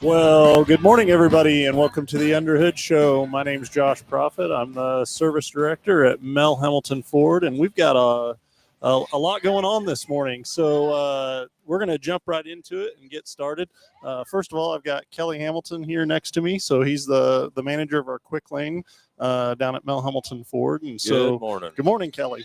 Well, good morning, everybody, and welcome to the Underhood Show. My name's Josh Profit. I'm the service director at Mel Hamilton Ford, and we've got a lot going on this morning. So we're going to jump right into it and get started. First of all, I've got Kelly Hamilton here next to me. So he's the manager of our quick lane down at Mel Hamilton Ford. And so, Good morning. Good morning, Kelly.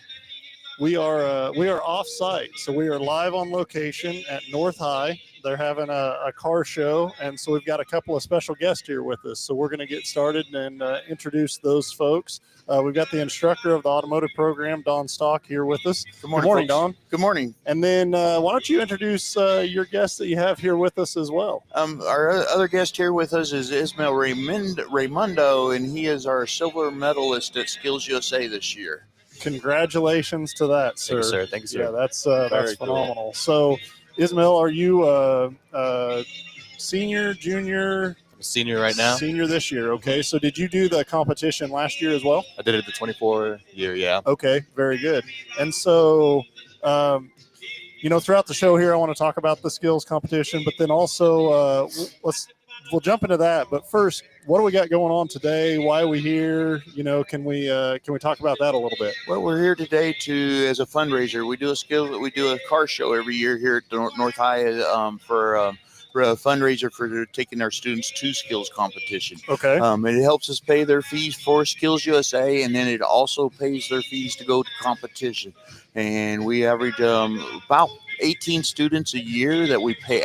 We are off site, so we are live on location at North High. They're having a car show, and so we've got a couple of special guests here with us. So we're going to get started and introduce those folks. We've got the instructor of the automotive program, Don Stock, here with us. Good morning, Don. Good morning. And then why don't you introduce your guests that you have here with us as well? Our other guest here with us is Ismael Raimundo, and he is our silver medalist at Skills USA this year. Congratulations to that, sir. Thank you, sir. Thank you, sir. Yeah, that's Very phenomenal. cool. So, Ismael, are you senior, junior? I'm a senior right now. Senior this year. Okay. So, did you do the competition last year as well? I did it the 24 year, yeah. Okay, very good. And so, throughout the show here, I want to talk about the skills competition, but then also we'll jump into that. But first, what do we got going on today? Why are we here? Can we talk about that a little bit? Well, we're here today as a fundraiser. We do a car show every year here at North High for a fundraiser for taking our students to skills competition. Okay. It helps us pay their fees for Skills USA, and then it also pays their fees to go to competition. And we average about 18 students a year that we pay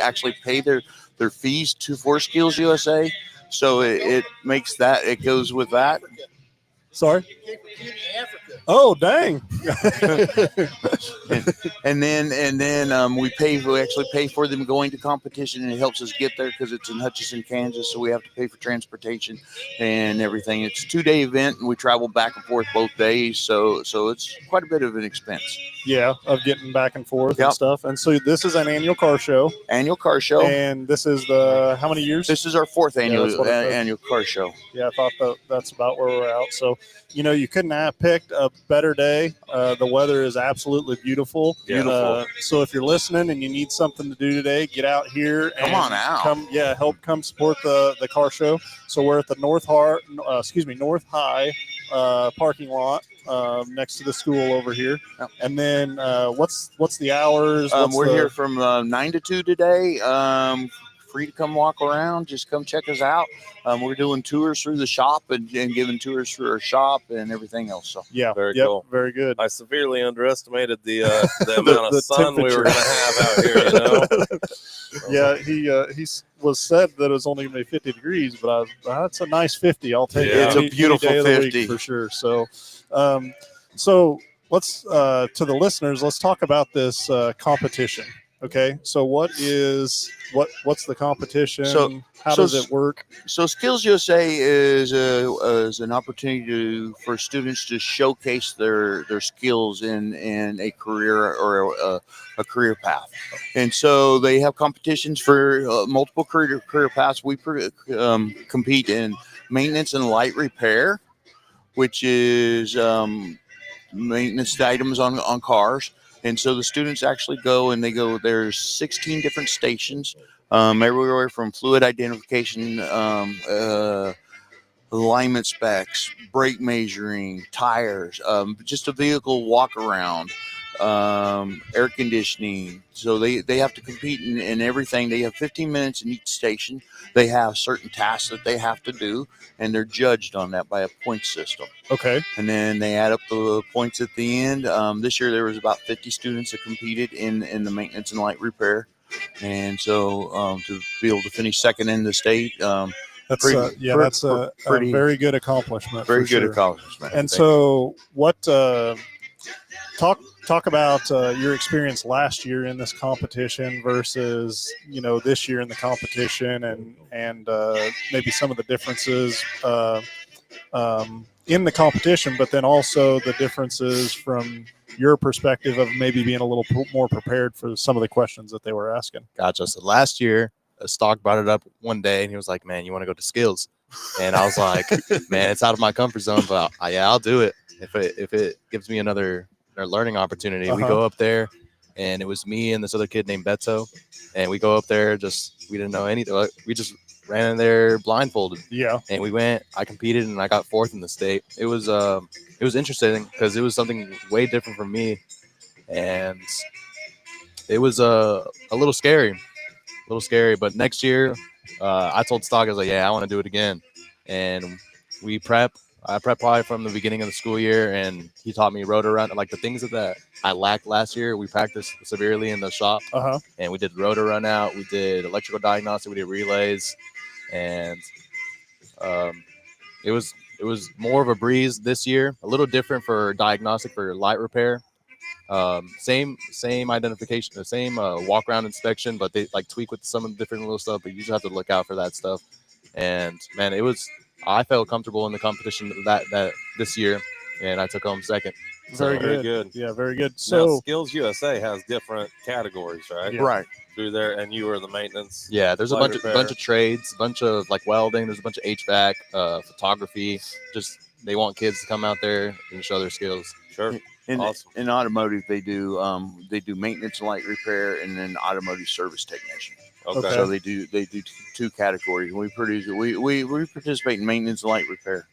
their fees for Skills USA. So it makes that, it goes with that. Sorry? Oh, dang. and then we actually pay for them going to competition, and it helps us get there because it's in Hutchinson, Kansas. So we have to pay for transportation and everything. It's a 2-day event, and we travel back and forth both days. So it's quite a bit of an expense. Yeah, of getting back and forth and stuff. And so this is an annual car show. Annual car show. And this is how many years? This is our 4th annual car show. Yeah, I thought that's about where we're at. So, you couldn't have picked a better day. The weather is absolutely beautiful. Beautiful. So if you're listening and you need something to do today, get out here. Come on out. Come support the car show. So we're at the North High parking lot next to the school over here. Yep. And then what's the hours? We're here from 9 to 2 today. Free to come walk around. Just come check us out. We're doing tours through the shop and giving tours through our shop and everything else. So yeah, very cool. Very good. I severely underestimated the amount of sun we were going to have out here. He was said that it was only going to be 50 degrees, but that's a nice 50. I'll take it. It's a beautiful any day of the 50 week for sure. So let's to the listeners, let's talk about this competition. Okay, so what's the competition? How does it work? So Skills USA is an opportunity for students to showcase their skills in a career or a career path, and so they have competitions for multiple career paths. We compete in maintenance and light repair, which is maintenance items on cars. And so the students actually there's 16 different stations, everywhere from fluid identification, alignment specs, brake measuring, tires, just a vehicle walk around, air conditioning. So they have to compete in everything. They have 15 minutes in each station. They have certain tasks that they have to do, and they're judged on that by a point system. Okay. And then they add up the points at the end. This year there was about 50 students that competed in the maintenance and light repair. And so to be able to finish second in the state, that's a very good accomplishment. Very good accomplishment. And so what talk about your experience last year in this competition versus this year in the competition, and maybe some of the differences in the competition, but then also the differences from your perspective of maybe being a little more prepared for some of the questions that they were asking. Gotcha. So last year, Stock brought it up one day, and he was like, "Man, you want to go to Skills?" And I was like, "Man, it's out of my comfort zone, but I'll do it if it gives me another learning opportunity." We go up there, and it was me and this other kid named Beto, and we go up there. We didn't know anything. We just ran in there blindfolded. Yeah. And we went. I competed and I got 4th in the state. It was interesting because it was something way different from me, and it was a little scary, But next year, I told Stock, I was like, yeah, I want to do it again, and we prep. I prepped probably from the beginning of the school year, and he taught me rotor run, like the things that I lacked last year. We practiced severely in the shop, and we did rotor run out. We did electrical diagnostic. We did relays, and it was more of a breeze this year. A little different for diagnostic for light repair. Same identification, the same walk around inspection, but they like tweak with some of the different little stuff. But you just have to look out for that stuff. And man, I felt comfortable in the competition that this year, and I took home 2nd. Very good. Yeah, very good. So now, Skills USA has different categories, right? Yeah. Right. Through there, and you were the maintenance. Yeah, there's a light bunch repair. of trades, a bunch of like welding. There's a bunch of HVAC, photography. Just they want kids to come out there and show their skills. Sure. Awesome. In automotive, they do maintenance, light repair, and then automotive service technician. Okay. So they do 2 categories. We participate in maintenance and light repair.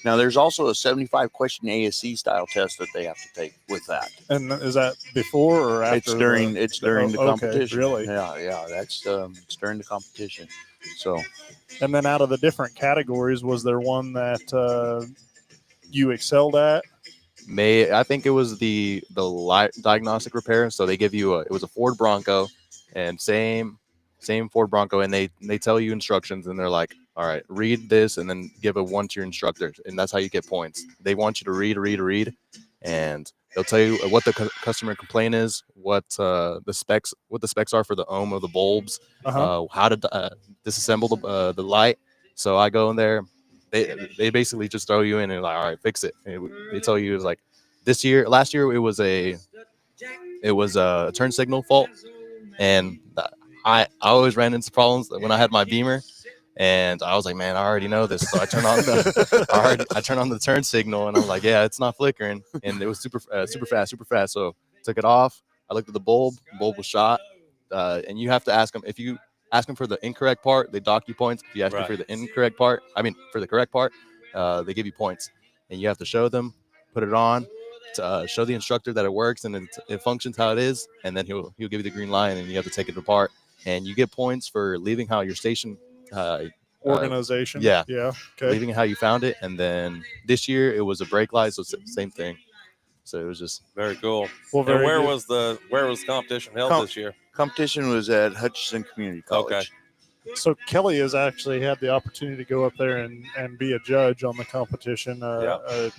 Now there's also a 75 question ASC style test that they have to take with that. and is that before or after? It's during the okay, competition. really? Yeah. That's it's during the competition. So And then out of the different categories, was there one that you excelled at? I think it was the light diagnostic repair. So they give you it was a Ford Bronco, and same Ford Bronco, and they tell you instructions, and they're like, all right, read this and then give a 1 to your instructor, and that's how you get points. They want you to read, and they'll tell you what the customer complaint is, what the specs are for the ohm of the bulbs, how to disassemble the light. So I go in there. They basically just throw you in and like, all right, fix it. And they tell you it's like last year it was a turn signal fault, and I always ran into problems when I had my Beamer, and I was like, man, I already know this. So I turn on the turn signal, and I'm like, yeah, it's not flickering, and it was super fast. So took it off. I looked at the bulb was shot, and you have to ask them if you. Ask them for the incorrect part, they dock you points. If you ask them for the incorrect part, for the correct part, they give you points. And you have to show them, put it on, to, show the instructor that it works and it functions how it is, and then he'll give you the green light, and you have to take it apart. And you get points for leaving how your station organization. Yeah. Okay. Leaving how you found it. And then this year it was a brake light, so it's the same thing. So it was just very cool. Well, and where was the competition held this year? Competition was at Hutchinson Community College. Okay. So Kelly has actually had the opportunity to go up there and be a judge on the competition a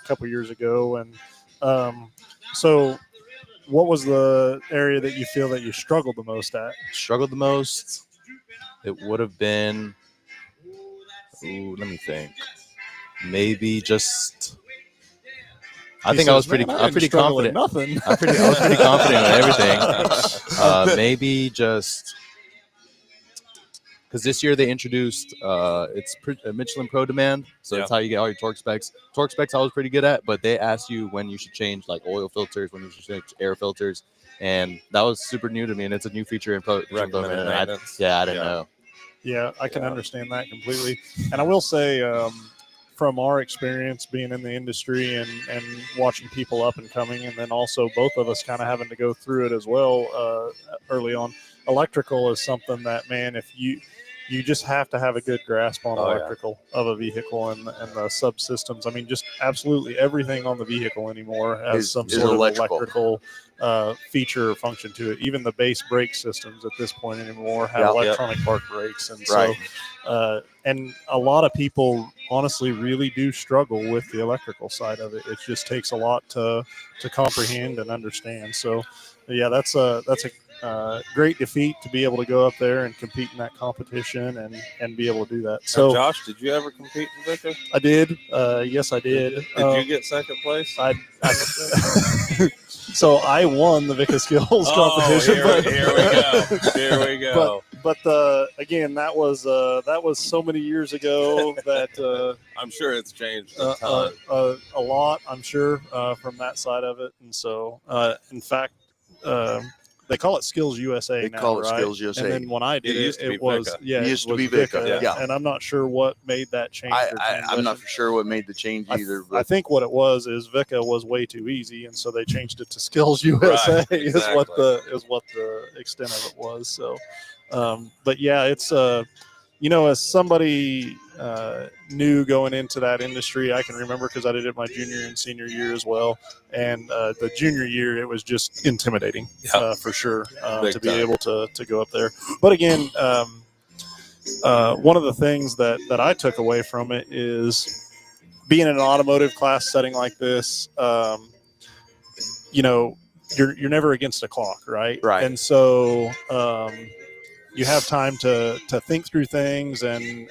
couple years ago. And so what was the area that you feel that you struggled the most at? It would have been, let me think. Maybe just... I was pretty confident. Nothing. I was pretty confident in everything. Maybe just because this year they introduced Michelin Pro Demand, so that's how you get all your torque specs. Torque specs I was pretty good at, but they asked you when you should change like oil filters, when you should change air filters, and that was super new to me, and it's a new feature in Pro Demand. I didn't know. Yeah, I can understand that completely, and I will say. From our experience being in the industry and watching people up and coming, and then also both of us kind of having to go through it as well early on, electrical is something that, man, if you just have to have a good grasp on electrical of a vehicle and the subsystems. I mean, just absolutely everything on the vehicle anymore has some sort of electrical feature or function to it. Even the base brake systems at this point anymore have electronic park brakes. And so, and a lot of people honestly really do struggle with the electrical side of it. It just takes a lot to comprehend and understand. So yeah, that's a great defeat to be able to go up there and compete in that competition and be able to do that. So, Josh, did you ever compete in Victor? I did. Yes, I did. Did you get second place? So I won the Vica Skills competition. Here we go. But again, that was so many years ago that I'm sure it's changed a lot. I'm sure from that side of it, and so in fact. they call it Skills USA They now, call it right? Skills USA. And then when I did It used to be it was VICA. yeah, It used to was be VICA, yeah. And I'm not sure what made that change. or I'm transition. not sure what made the change either, I but think what it was is VICA was way too easy, and so they changed it to Skills USA. Is what the extent of it was. So, but yeah, it's as somebody new going into that industry, I can remember because I did it my junior and senior year as well. And the junior year, it was just intimidating for sure Big to be time. able to go up there. But again, one of the things that I took away from it is being in an automotive class setting like this. You're never against a clock, right? Right. And so you have time to think through things and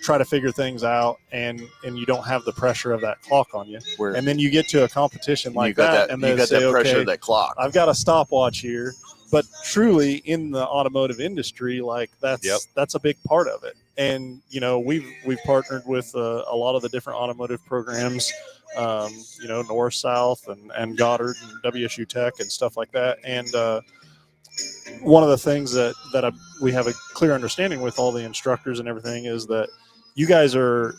try to figure things out, and you don't have the pressure of that clock on you. where And then you get to a competition like you got that, and you they got say, that pressure okay, of that clock. I've got a stopwatch here. But truly, in the automotive industry, like that's a big part of it. And we've partnered with a lot of the different automotive programs, North, South, and Goddard and WSU Tech and stuff like that. And one of the things that we have a clear understanding with all the instructors and everything is that you guys are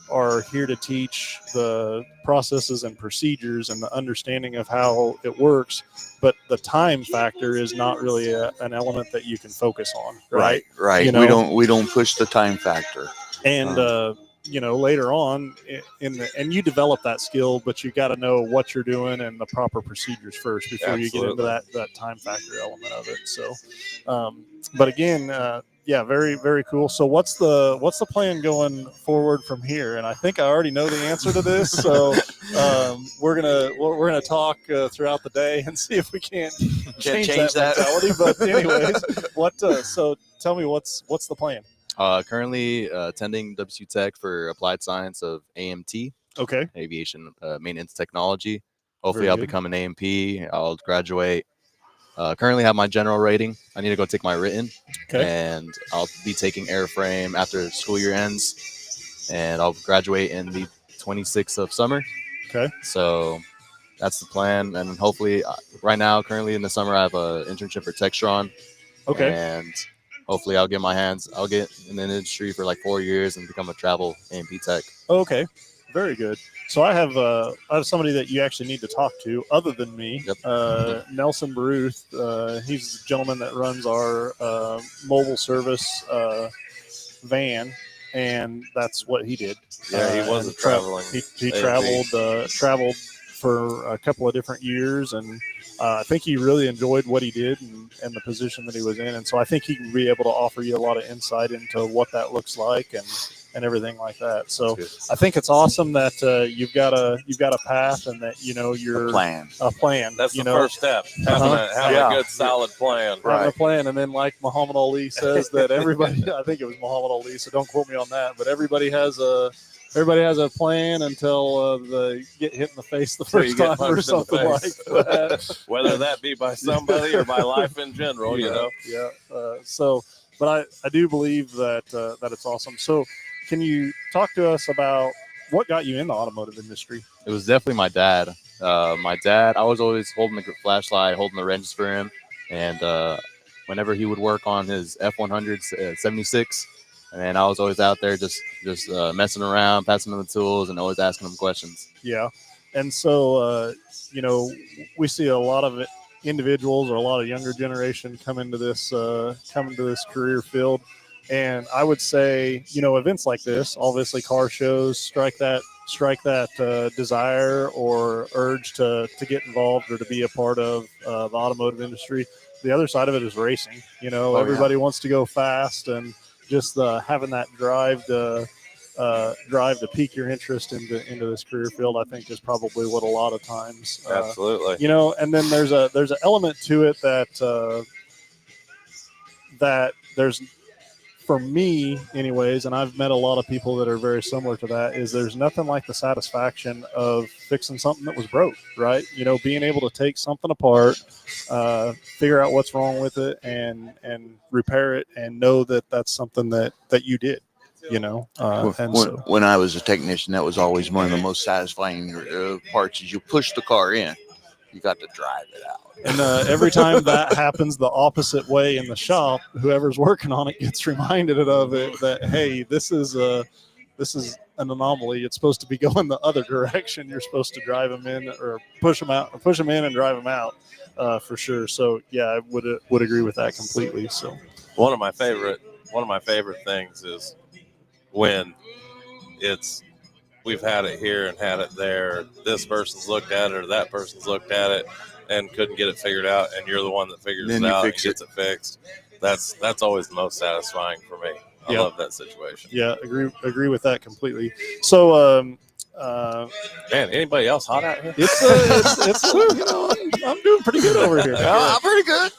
here to teach the processes and procedures and the understanding of how it works, but the time factor is not really an element that you can focus on, right? Right. We don't push the time factor. And later on and you develop that skill, but you got to know what you're doing and the proper procedures first before you get into that time factor element of it. So, but again, very, very cool. So what's the plan going forward from here? And I think I already know the answer to this. So we're gonna talk throughout the day and see if we can't change that mentality. But anyways, so tell me what's the plan? Currently attending WSU Tech for Applied Science of AMT, Okay. Aviation Maintenance Technology. Hopefully, Very I'll good. become an AMP. I'll graduate. Currently have my general rating. I need to go take my written, and I'll be taking airframe after school year ends, and I'll graduate in the 26th of summer. Okay. So that's the plan, and hopefully, right now, currently in the summer, I have an internship for Textron. Okay. And hopefully I'll get in the industry for like 4 years and become a travel AMP tech. Okay. Very good. So I have somebody that you actually need to talk to other than me. Yep. Nelson Baruth. He's the gentleman that runs our mobile service van, and that's what he did. Yeah, he was traveling. He traveled for a couple of different years, and I think he really enjoyed what he did and the position that he was in. And so I think he can be able to offer you a lot of insight into what that looks like and everything like that. So I think it's awesome that you've got a path and that you're A plan. That's That's the first step. Having a good solid plan. Having a plan, and then like Muhammad Ali says that everybody. I think it was Muhammad Ali, so don't quote me on that. But everybody has a plan until they get hit in the face the first time or something like that. Whether that be by somebody or by life in general, Yeah. But I do believe that it's awesome. So, can you talk to us about what got you in the automotive industry? It was definitely my dad. I was always holding the flashlight, holding the wrenches for him. And whenever he would work on his F-100 76, and I was always out there just messing around, passing him the tools, and always asking him questions. Yeah. And so, we see a lot of individuals or a lot of younger generation come into this career field. And I would say, events like this, obviously car shows, strike that desire or urge to get involved or to be a part of the automotive industry. The other side of it is racing. Everybody wants to go fast, and just having that drive to pique your interest into this career field, I think, is probably what a lot of times. Absolutely. And then there's an element to it that there's, for me anyways, and I've met a lot of people that are very similar to that, is there's nothing like the satisfaction of fixing something that was broke, right? Being able to take something apart, figure out what's wrong with it and repair it, and know that that's something that you did, when I was a technician, that was always one of the most satisfying parts is you push the car in You got to drive it out. And every time that happens the opposite way in the shop, whoever's working on it gets reminded of it that, hey, this is an anomaly. It's supposed to be going the other direction. You're supposed to drive them in or push them in and drive them out for sure. So yeah, I would agree with that completely. So One of my favorite things is when we've had it here and had it there. This person's looked at it or that person's looked at it and couldn't get it figured out, and you're the one that figures Then it you out and fix gets it fixed. That's always the most satisfying for me. I Yeah. love that situation. yeah, agree with that completely. So Man, anybody else hot out here? it's you know, I'm doing pretty good over here. I'm pretty good.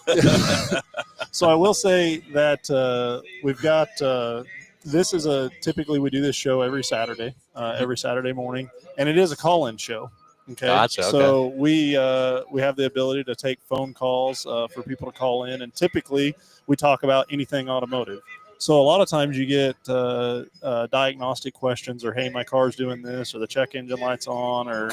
So I will say that we've got this is typically we do this show every Saturday morning, and it is a call-in show. Okay, Gotcha, so we have the ability to take phone calls for people to call in, and typically we talk about anything automotive. So a lot of times you get diagnostic questions, or hey, my car's doing this, or the check engine light's on, or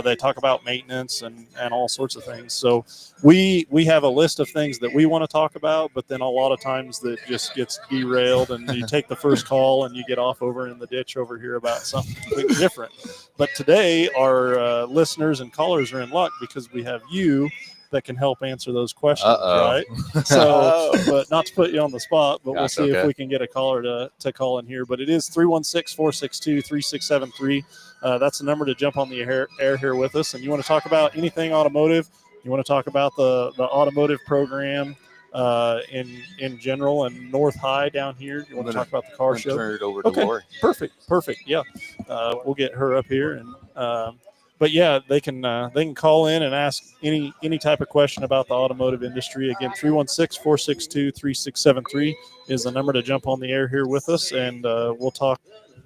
they talk about maintenance and all sorts of things. So we have a list of things that we want to talk about, but then a lot of times that just gets derailed, and you take the first call and you get off over in the ditch over here about something completely different. But today our listeners and callers are in luck because we have you that can help answer those questions, right? So, but not to put you on the spot, but we'll see if we can get a caller to call in here. But it is 316-462-3673. That's the number to jump on the air here with us. And you want to talk about anything automotive, you want to talk about the automotive program in general, and North High down here. You want to talk about the car show? Turn it over to Lori. Perfect. Yeah. We'll get her up here, and but yeah, they can call in and ask any type of question about the automotive industry. Again, 316-462-3673 is the number to jump on the air here with us, and we'll talk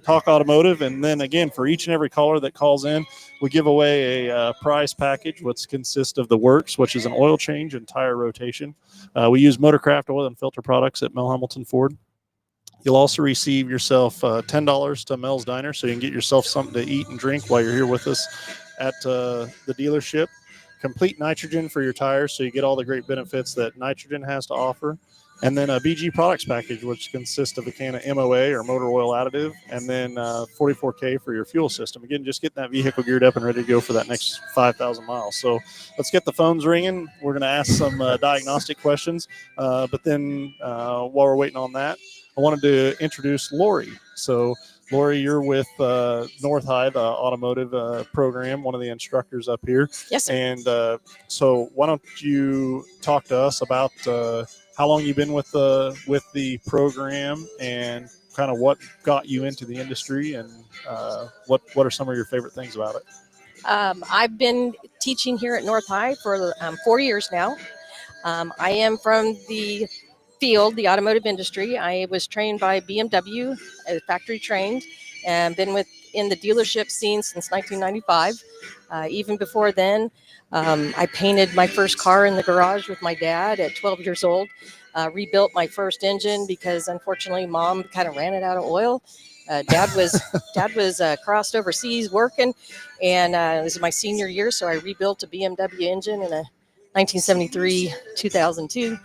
automotive. And then again, for each and every caller that calls in, we give away a prize package, which consists of the works, which is an oil change and tire rotation. We use Motorcraft oil and filter products at Mel Hamilton Ford. You'll also receive yourself $10 to Mel's Diner, so you can get yourself something to eat and drink while you're here with us at the dealership. Complete nitrogen for your tires, so you get all the great benefits that nitrogen has to offer. And then a BG products package, which consists of a can of MOA or motor oil additive, and then 44K for your fuel system. Again, just getting that vehicle geared up and ready to go for that next 5,000 miles. So let's get the phones ringing. We're going to ask some diagnostic questions. But then while we're waiting on that, I wanted to introduce Lori. So Lori, you're with North High, the automotive program, one of the instructors up here. Yes, sir. And so why don't you talk to us about how long you've been with the program, and kind of what got you into the industry, and what are some of your favorite things about it? I've been teaching here at North High for 4 years now. I am from the field, the automotive industry. I was trained by BMW, factory trained, and been in the dealership scene since 1995. Even before then, I painted my first car in the garage with my dad at 12 years old. Rebuilt my first engine because unfortunately Mom kind of ran it out of oil. Dad was crossed overseas working, and it was my senior year, so I rebuilt a BMW engine in a 1973, 2002,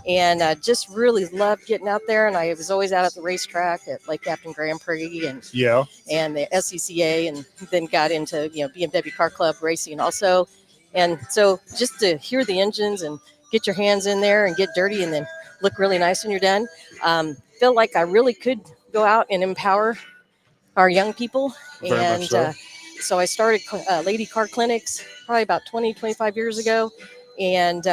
and just really loved getting out there. And I was always out at the racetrack at Lake Captain Grand Prix and the SCCA, and then got into BMW Car Club racing also. And so just to hear the engines and get your hands in there and get dirty and then look really nice when you're done, felt like I really could go out and empower our young people. Very and much so. So I started Lady Car Clinics probably about 25 years ago, and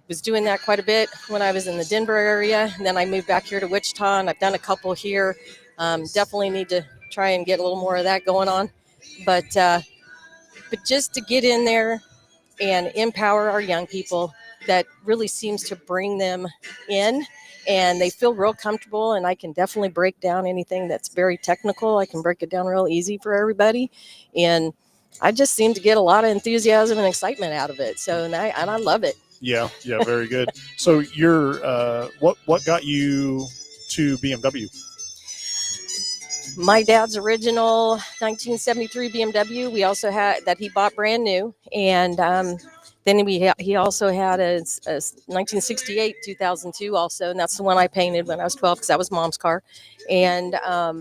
was doing that quite a bit when I was in the Denver area. And then I moved back here to Wichita, and I've done a couple here. Definitely need to try and get a little more of that going on. But just to get in there and empower our young people, that really seems to bring them in, and they feel real comfortable. And I can definitely break down anything that's very technical. I can break it down real easy for everybody. And I just seem to get a lot of enthusiasm and excitement out of it. So, and I love it. Yeah, very good. So you're what got you to BMW? my dad's original 1973 BMW. We also had that he bought brand new, and then he also had a 1968 2002 also, and that's the one I painted when I was 12 because that was Mom's car, and a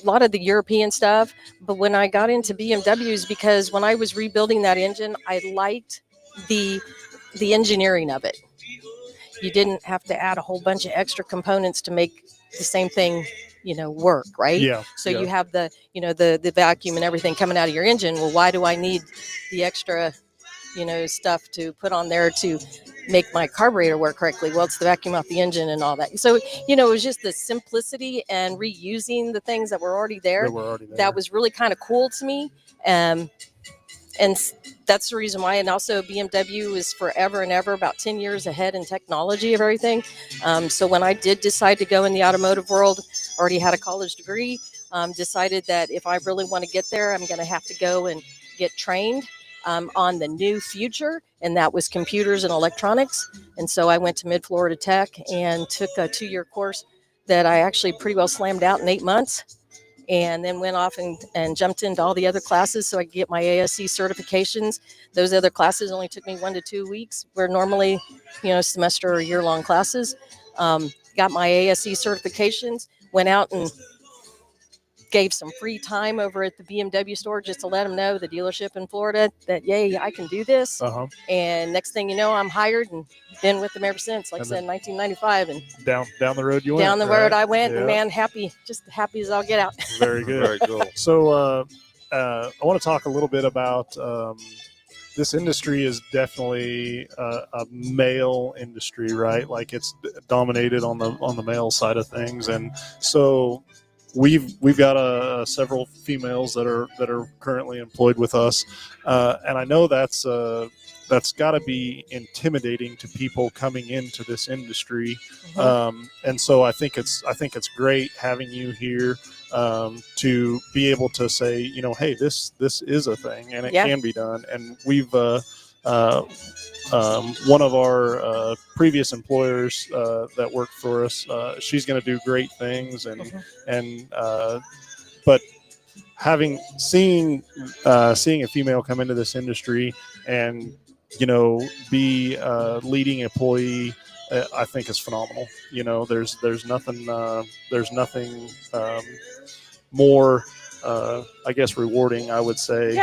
lot of the European stuff. But when I got into BMWs, because when I was rebuilding that engine, I liked the engineering of it. You didn't have to add a whole bunch of extra components to make the same thing, work, right? Yeah. So yeah. you have the vacuum and everything coming out of your engine. Well, why do I need the extra, stuff to put on there to make my carburetor work correctly? Well, it's the vacuum off the engine and all that. So, it was just the simplicity and reusing the things that were already there. That were already there. That was really kind of cool to me. And that's the reason why. And also BMW is forever and ever about 10 years ahead in technology of everything. So when I did decide to go in the automotive world, already had a college degree, decided that if I really want to get there, I'm going to have to go and get trained on the new future. And that was computers and electronics. And so I went to Mid-Florida Tech and took a 2-year course that I actually pretty well slammed out in 8 months. And then went off and jumped into all the other classes so I could get my ASC certifications. Those other classes only took me 1 to 2 weeks, where normally, semester or year-long classes. Got my ASC certifications, went out and gave some free time over at the BMW store just to let them know, the dealership in Florida, that, yay, I can do this. Uh-huh. And next thing you know, I'm hired and been with them ever since, like I said, 1995. And Down the road you went. down the right? road I went, Yeah. and man, just happy as I'll get out. Very good. Very cool. So I want to talk a little bit about this industry is definitely a male industry, right? Like it's dominated on the male side of things, and so we've got several females that are currently employed with us, and I know that's got to be intimidating to people coming into this industry. And so I think it's great having you here to be able to say, hey, this is a thing and it can be done. And we've one of our previous employers that worked for us, she's going to do great things, but seeing a female come into this industry and be a leading employee, I think is phenomenal. There's nothing more I guess rewarding, I would say,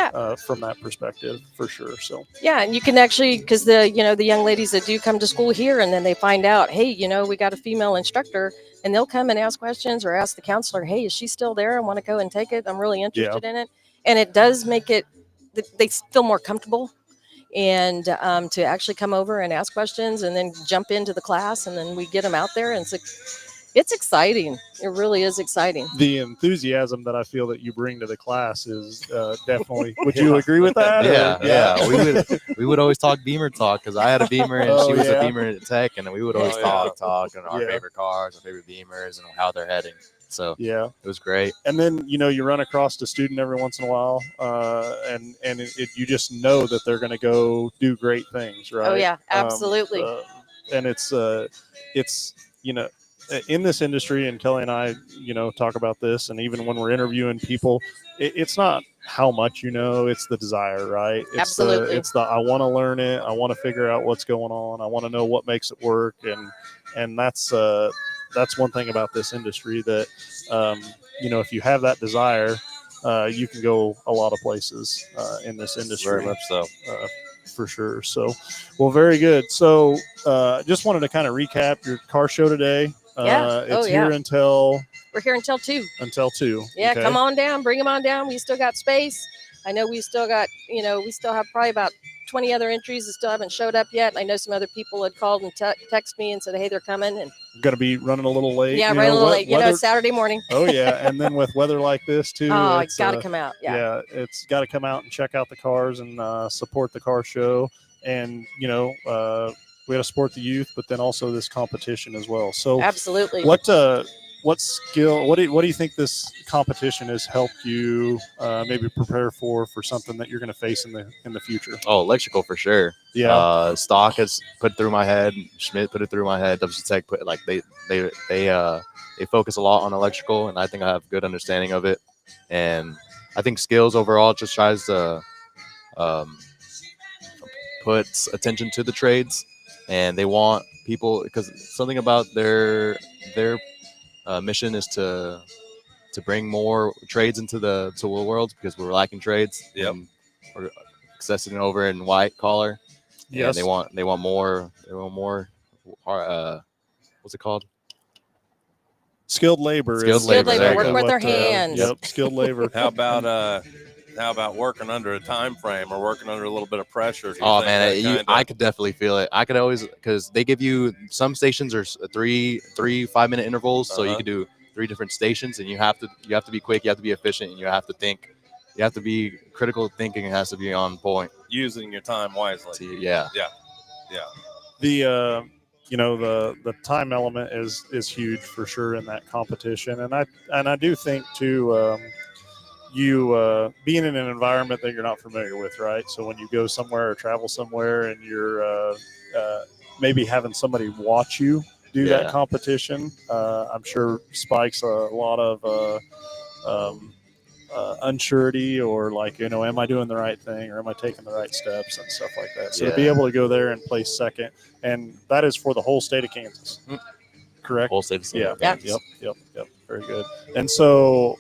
from that perspective, for sure. So and you can actually, because the young ladies that do come to school here, and then they find out, hey, we got a female instructor, and they'll come and ask questions or ask the counselor, hey, is she still there? I want to go and take it. I'm really interested in it. And it does make it, they feel more comfortable. And to actually come over and ask questions and then jump into the class, and then we get them out there, and it's exciting. It really is exciting. The enthusiasm that I feel that you bring to the class is definitely. Would you agree with that? Yeah. We would always talk Beamer talk, because I had a Beamer and she was a Beamer at Tech, and we would always talk and our favorite cars, our favorite Beamers, and how they're heading. So it was great. And then you run across a student every once in a while, and you just know that they're going to go do great things, right? Oh yeah, absolutely. And it's in this industry, and Kelly and I, talk about this, and even when we're interviewing people, it's not how much it's the desire, right? Absolutely. It's the I want to learn it, I want to figure out what's going on, I want to know what makes it work, and that's one thing about this industry that if you have that desire, you can go a lot of places in this industry. Very much so. For sure. So, well, very good. So, just wanted to kind of recap your car show today. It's here until we're here until 2. Until 2. Yeah, okay. Come on down, bring them on down. We still got space. I know we still got, we still have probably about 20 other entries that still haven't showed up yet. I know some other people had called and texted me and said, hey, they're coming. And going to be running a little late. Yeah, running a little late. It's Saturday morning. Oh, yeah. And then with weather like this, too. Oh, it's got to come out. Yeah, it's got to come out and check out the cars and support the car show. And, we got to support the youth, but then also this competition as well. So absolutely. what skill? What do you think this competition has helped you maybe prepare for something that you're going to face in the future? Oh, electrical for sure. Yeah. Stock has put it through my head. Schmidt put it through my head. WC Tech put like they focus a lot on electrical, and I think I have good understanding of it. And I think skills overall just tries to puts attention to the trades, and they want people because something about their mission is to bring more trades into the world because we're lacking trades. Yep. And we're accessing over in white collar. Yeah, Yes. they want more. They want more. What's it called? Skilled labor. Skilled is labor, there you work go. with their hands. Yep. Skilled labor. How about working under a time frame or working under a little bit of pressure? Do you Oh think man, that kinda- I could definitely feel it. I could always because they give you some stations are 3 5-minute intervals, so you Uh-huh. could do 3 different stations, and you have to be quick, you have to be efficient, and you have to think. You have to be critical thinking. It has to be on point. using your time wisely. Yeah. The the time element is huge for sure in that competition, and I do think too. You being in an environment that you're not familiar with, right? So when you go somewhere or travel somewhere and you're maybe having somebody watch you do that Yeah. competition, I'm sure spikes a lot of unsurety or like, am I doing the right thing or am I taking the right steps and stuff like that. So to be Yeah. able to go there and place second, and that is for the whole state of Kansas, correct? Whole state of Yeah. Kansas. Yep. Very good. And so,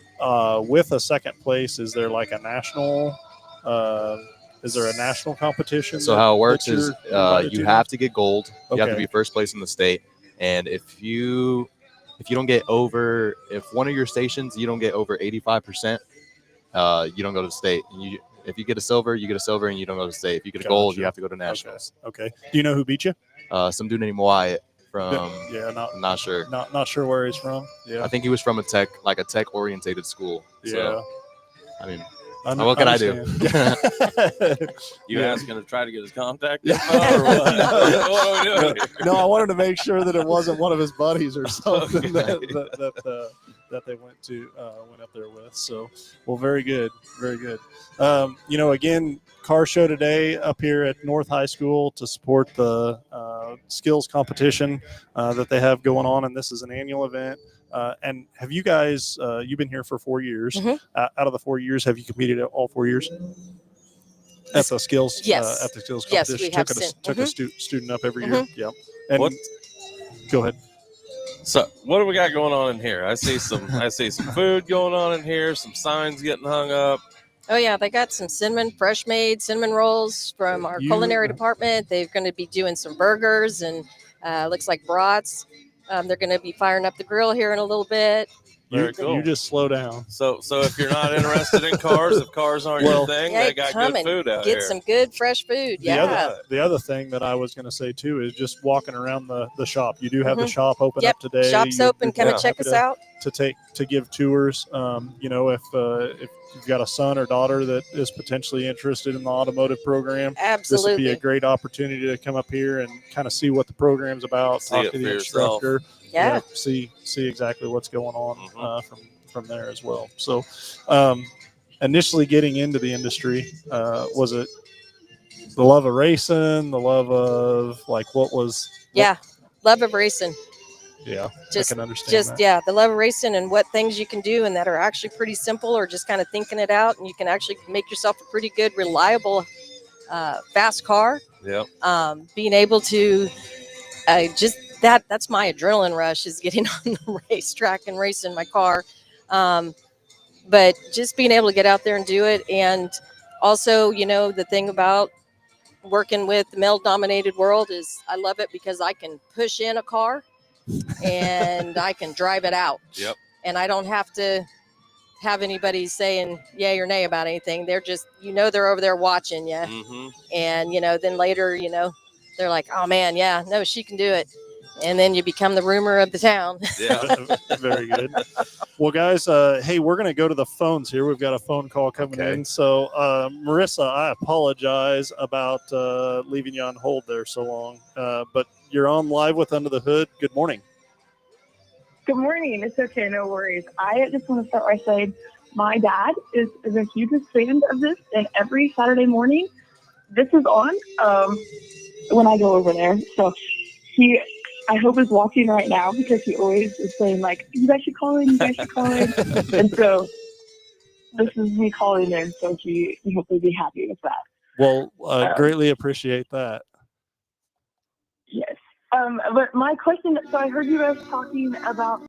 with a second place, is there like a national? Is there a national competition? So how it works that is you're invited you to? have to get gold. You have to Okay. be first place in the state, and if you don't get over, if one of your stations you don't get over 85%, you don't go to the state. And if you get a silver, you get a silver, and you don't go to the state. If you get a gold, Gotcha. you have to go to nationals. Okay. Do you know who beat you? Some dude named Wyatt from Yeah. I'm not sure. Not sure where he's from. Yeah. I think he was from a tech orientated school. Yeah. So, I mean, Un- what can I do? understand. You Yeah. asking to try to get his contact Yeah. info or what? No. What are we doing here? No, I wanted to make sure that it wasn't one of his buddies or something Okay. that they went up there with. So, well, very good. Again, car show today up here at North High School to support the skills competition that they have going on, and this is an annual event. And have you guys? You've been here for 4 years. Mhm. Out of the 4 years, have you competed all 4 years? At the skills, Yes. at the skills Yes, competition, we have took a student up every year. Yep. And What? Go ahead. So what do we got going on in here? I see some food going on in here, some signs getting hung up. Oh yeah, they got some fresh made cinnamon rolls from our You- culinary department. They're going to be doing some burgers and looks like brats. They're going to be firing up the grill here in a little bit. Very cool. You just slow down. So if you're not interested in cars, if cars aren't Well- your thing, Yeah, they got come good and food out Get here. some good fresh food. Yeah. The other thing that I was going to say too is just walking around the shop. You do have the shop open Yep, up today. Shop's open. Come and check us out. To give tours. If you've got a son or daughter that is potentially interested in the automotive program, this would be a Absolutely. great opportunity to come up here and kind of see what the program's about. See Talk it to for the yourself. instructor. Yeah. See exactly what's going on Mhm. from there as well. So, initially getting into the industry, was it the love of racing, the love of like what was? Yeah. Love of racing. Yeah, Just I can understand that. yeah, the love of racing and what things you can do and that are actually pretty simple or just kind of thinking it out, and you can actually make yourself a pretty good, reliable, fast car. Yep. Being able to just that's my adrenaline rush is getting on the racetrack and racing my car. But just being able to get out there and do it. And also, the thing about working with the male dominated world is I love it because I can push in a car and I can drive it out. Yep. And I don't have to have anybody saying yay or nay about anything. They're just, they're over there watching you. Mm-hmm. And, then later, they're like, oh man, yeah, no, she can do it. And then you become the rumor of the town. Yeah. Very good. Well, guys, hey, we're going to go to the phones here. We've got a phone call coming Okay. in. So, Marissa, I apologize about leaving you on hold there so long. But you're on live with Under the Hood. Good morning. Good morning. It's okay, no worries. I just want to start by saying my dad is a hugest fan of this, and every Saturday morning, this is on when I go over there. So I hope is watching right now because he always is saying like, "You guys should call in. You guys should call in." And so this is me calling in, so he hopefully be happy with that. Well, greatly appreciate that. Yes. But my question. So I heard you guys talking about